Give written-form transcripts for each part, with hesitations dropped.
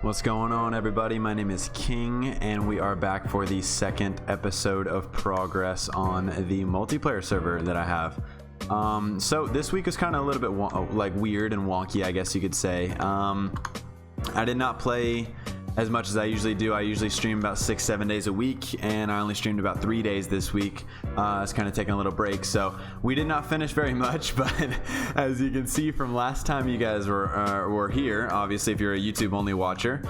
What's going on, everybody? My name is King, and we are back for the second episode of Progress on the multiplayer server that I have. So this week was kind of a little bit like weird and wonky, I guess you could say. I did not play as much as I usually do. I usually stream about 6-7 days a week, and I only streamed about 3 days this week. I was kind of taking a little break, so we did not finish very much, but as you can see from last time you guys were here, obviously if you're a YouTube only watcher,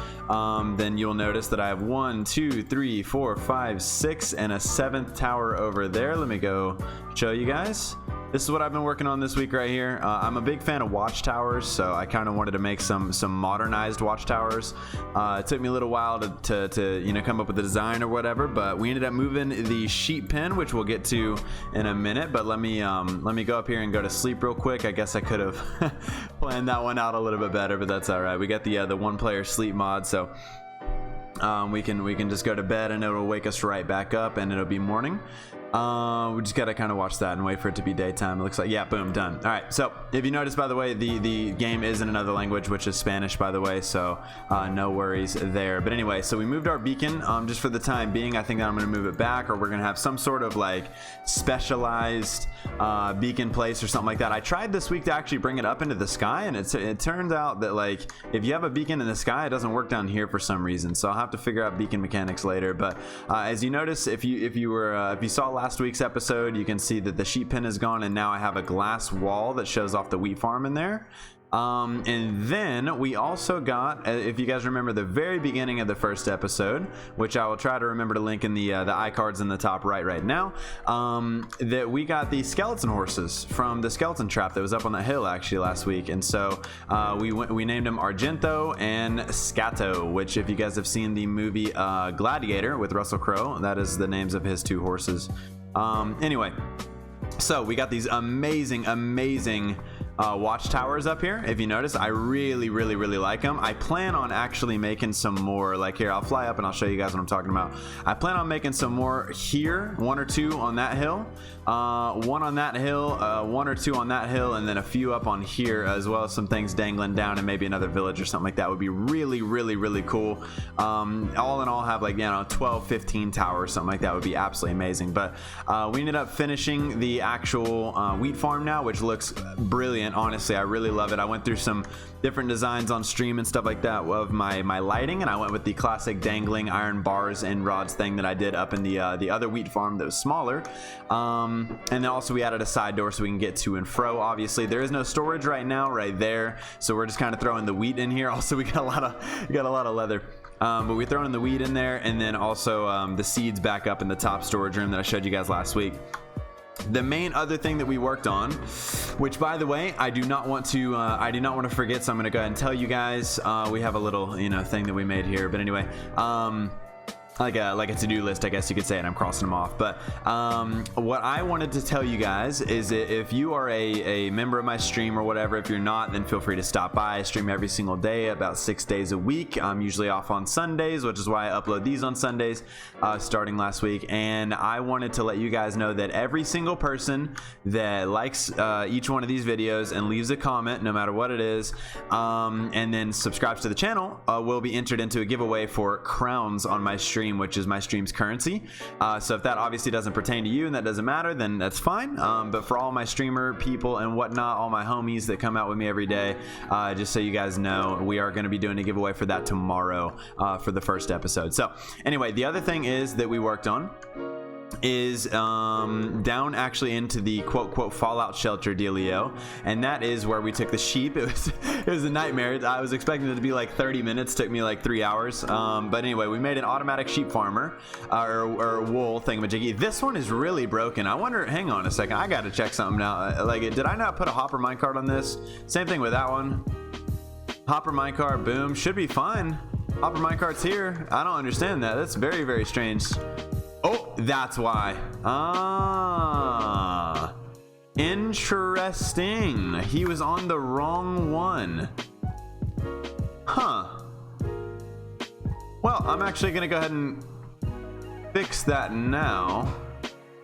then you'll notice that I have 1, 2, 3, 4, 5, 6 and a 7th tower over there. Let me go show you guys. This is what I've been working on this week right here. I'm a big fan of watchtowers, so I kind of wanted to make some modernized watchtowers. It took me a little while to come up with the design or whatever, but we ended up moving the sheep pen, which we'll get to in a minute. But let me go up here and go to sleep real quick. I guess I could have planned that one out a little bit better, but that's all right. We got the one-player sleep mod, so we can just go to bed and it'll wake us right back up and it'll be morning. We just gotta kind of watch that and wait for it to be daytime. It looks like, yeah, boom, done. All right, so if you notice, by the way, the game is in another language, which is Spanish, by the way, so no worries there. But anyway, so we moved our beacon just for the time being. I think that I'm gonna move it back, or we're gonna have some sort of like specialized beacon place or something like that. I tried this week to actually bring it up into the sky, and it turns out that like if you have a beacon in the sky, it doesn't work down here for some reason. So I'll have to figure out beacon mechanics later. But as you notice, if you saw last week's episode, you can see that the sheep pen is gone, and now I have a glass wall that shows off the wheat farm in there. And then we also got, if you guys remember the very beginning of the first episode, which I will try to remember to link in the iCards in the top right now, that we got the skeleton horses from the skeleton trap that was up on that hill actually last week. And so we named them Argento and Scato, which if you guys have seen the movie Gladiator with Russell Crowe, that is the names of his two horses. Anyway, so we got these amazing watchtowers up here. If you notice, I really like them. I plan on actually making some more. Like here, I'll fly up and I'll show you guys what I'm talking about. I plan on making some more here, 1 or 2 on that hill, 1 on that hill, 1 or 2 on that hill, and then a few up on here, as well as some things dangling down, and maybe another village or something like that would be really cool. All in all, have like 12-15 towers, something like that would be absolutely amazing. But we ended up finishing the actual wheat farm now, which looks brilliant. Honestly, I really love it. I went through some different designs on stream and stuff like that of my lighting, and I went with the classic dangling iron bars and rods thing that I did up in the other wheat farm that was smaller. And then also we added a side door so we can get to and fro. Obviously, there is no storage right now right there, so we're just kind of throwing the wheat in here. Also, we got a lot of leather. But we throw in the wheat in there, and then also the seeds back up in the top storage room that I showed you guys last week. The main other thing that we worked on, which by the way, I do not want to forget, so I'm going to go ahead and tell you guys. We have a little thing that we made here, but anyway, like a to-do list, I guess you could say, and I'm crossing them off. But what I wanted to tell you guys is that if you are a member of my stream or whatever, if you're not, then feel free to stop by. I stream every single day, about 6 days a week. I'm usually off on Sundays, which is why I upload these on Sundays, starting last week. And I wanted to let you guys know that every single person that likes each one of these videos and leaves a comment, no matter what it is, and then subscribes to the channel, will be entered into a giveaway for crowns on my stream, which is my stream's currency. So if that obviously doesn't pertain to you and that doesn't matter, then that's fine. But for all my streamer people and whatnot, all my homies that come out with me every day, just so you guys know, we are going to be doing a giveaway for that tomorrow for the first episode. So anyway, the other thing is that we worked on is down actually into the quote fallout shelter dealio, and that is where we took the sheep. It was a nightmare. I was expecting it to be like 30 minutes, took me like 3 hours. But anyway, we made an automatic sheep farmer or wool thingamajiggy. This one is really broken. I wonder, hang on a second, I gotta check something out. Like, did I not put a hopper minecart on this? Same thing with that one. Hopper minecart, boom, should be fine. Hopper minecart's here. I don't understand that. That's very strange. Oh, that's why. Ah, interesting. He was on the wrong one. Huh. Well, I'm actually gonna go ahead and fix that now,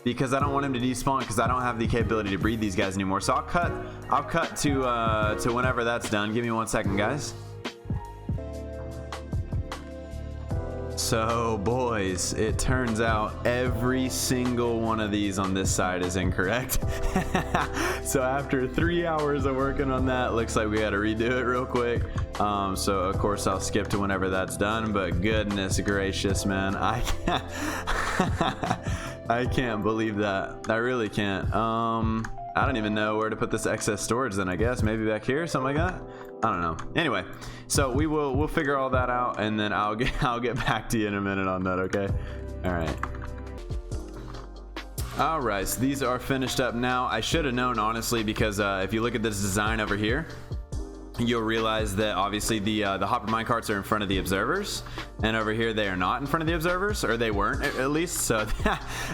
because I don't want him to despawn, because I don't have the capability to breed these guys anymore. So I'll cut to whenever that's done. Give me 1 second, guys. So boys, it turns out every single one of these on this side is incorrect. So after 3 hours of working on that, looks like we got to redo it real quick. So of course I'll skip to whenever that's done, but goodness gracious, man, I can't I can't believe that. I really can't. I don't even know where to put this excess storage then. I guess maybe back here, something like that. I don't know. Anyway, so we'll figure all that out, and then I'll get back to you in a minute on that. Okay. All right, so these are finished up now. I should have known, honestly, because if you look at this design over here, you'll realize that obviously the hopper minecarts are in front of the observers, and over here they are not in front of the observers, or they weren't at least. So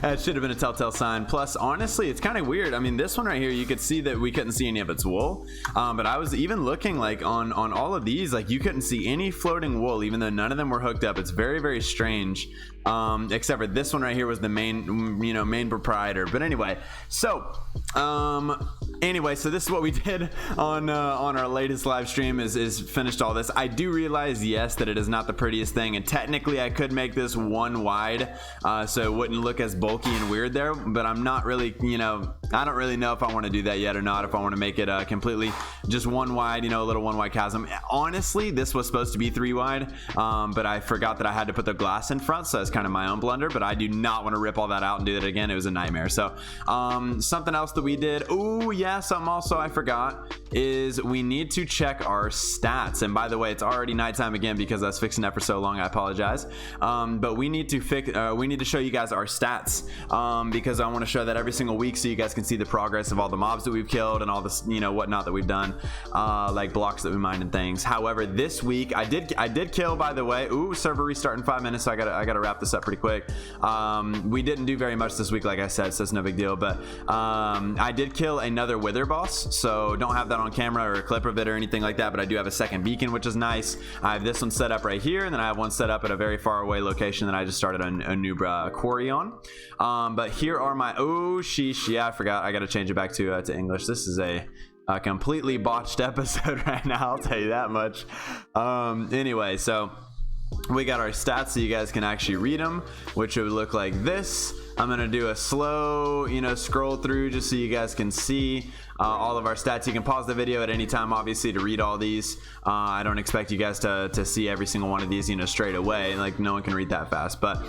that should have been a telltale sign. Plus, honestly, it's kind of weird. I mean, this one right here, you could see that we couldn't see any of its wool, but I was even looking like on all of these, like you couldn't see any floating wool, even though none of them were hooked up. It's very, very strange. Except for this one right here was the main proprietor. But anyway, so so this is what we did on our latest live stream is finished all this. I do realize, yes, that it is not the prettiest thing, and technically I could make this one wide, so it wouldn't look as bulky and weird there, but I'm not really, I don't really know if I want to do that yet or not, if I want to make it completely just one wide, a little one wide chasm. Honestly, this was supposed to be 3 wide, but I forgot that I had to put the glass in front, so it's kind of my own blunder, but I do not want to rip all that out and do that again. It was a nightmare. So something else that we did, something also I forgot, is we need to check our stats. And by the way, it's already nighttime again because I was fixing that for so long. I apologize, but we need to show you guys our stats, because I want to show that every single week so you guys can see the progress of all the mobs that we've killed and all this whatnot that we've done, like blocks that we mined and things. However, this week I did kill, by the way. Server restart in 5 minutes, so I gotta wrap this up pretty quick. We didn't do very much this week, like I said, so it's no big deal, but I did kill another wither boss, so don't have that on camera or a clip of it or anything like that, but I do have a second beacon, which is nice. I have this one set up right here, and then I have one set up at a very far away location that I just started a new quarry on. But here are my I forgot, I gotta change it back to English. This is a completely botched episode right now, I'll tell you that much. Anyway, so we got our stats so you guys can actually read them, which would look like this. I'm gonna do a slow scroll through just so you guys can see all of our stats. You can pause the video at any time, obviously, to read all these. I don't expect you guys to see every single one of these straight away, like no one can read that fast, but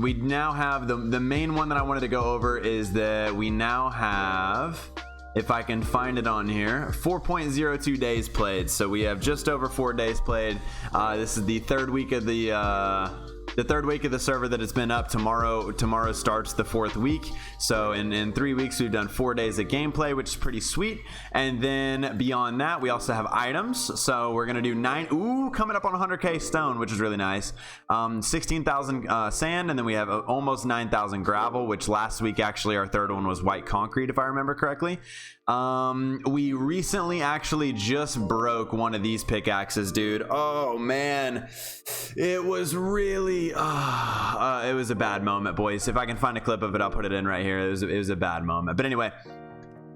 we now have the main one that I wanted to go over is that we now have, if I can find it on here, 4.02 days played. So we have just over 4 days played. This is the third week of the server that it's been up. Tomorrow starts the 4th week. So in 3 weeks we've done 4 days of gameplay, which is pretty sweet. And then beyond that, we also have items. So we're gonna do 9, coming up on 100k stone, which is really nice. 16,000 sand, and then we have almost 9,000 gravel, which last week actually our third one was white concrete, if I remember correctly. We recently actually just broke one of these pickaxes, dude. Oh man, it was really it was a bad moment, boys. If I can find a clip of it, I'll put it in right here. It was a bad moment, but anyway.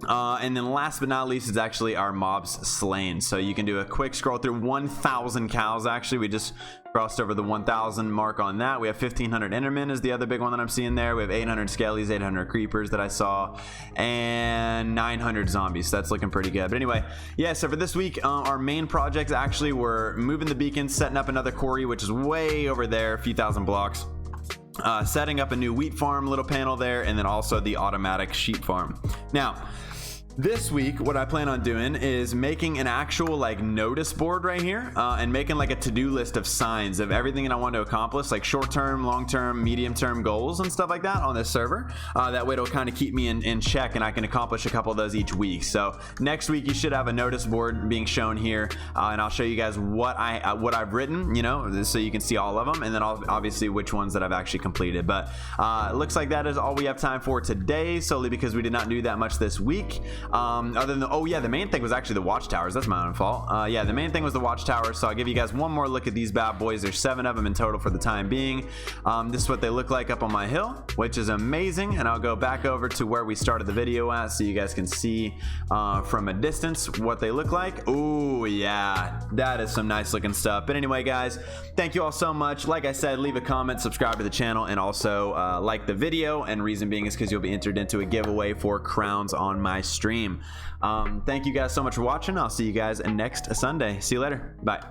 And then last but not least is actually our mobs slain. So you can do a quick scroll through. 1,000 cows, actually. We just crossed over the 1,000 mark on that. We have 1,500 endermen is the other big one that I'm seeing there. We have 800 skellies, 800 creepers that I saw, and 900 zombies. So that's looking pretty good. But anyway, yeah, so for this week, our main projects actually were moving the beacon, setting up another quarry, which is way over there, a few thousand blocks. Setting up a new wheat farm little panel there, and then also the automatic sheep farm. Now, this week, what I plan on doing is making an actual notice board right here, and making a to-do list of signs of everything that I want to accomplish, like short-term, long-term, medium-term goals and stuff like that on this server. That way it'll kind of keep me in check, and I can accomplish a couple of those each week. So next week you should have a notice board being shown here, and I'll show you guys what I've written, so you can see all of them, and then obviously which ones that I've actually completed. But it looks like that is all we have time for today, solely because we did not do that much this week. Other than oh yeah, the main thing was actually the watchtowers. That's my own fault. Yeah, the main thing was the watchtowers. So I'll give you guys one more look at these bad boys. There's 7 of them in total for the time being. This is what they look like up on my hill, which is amazing. And I'll go back over to where we started the video at so you guys can see from a distance what they look like. Ooh, yeah, that is some nice looking stuff. But anyway, guys, thank you all so much. Like I said, leave a comment, subscribe to the channel, and also like the video. And reason being is because you'll be entered into a giveaway for crowns on my stream. Thank you guys so much for watching. I'll see you guys next Sunday. See you later. Bye.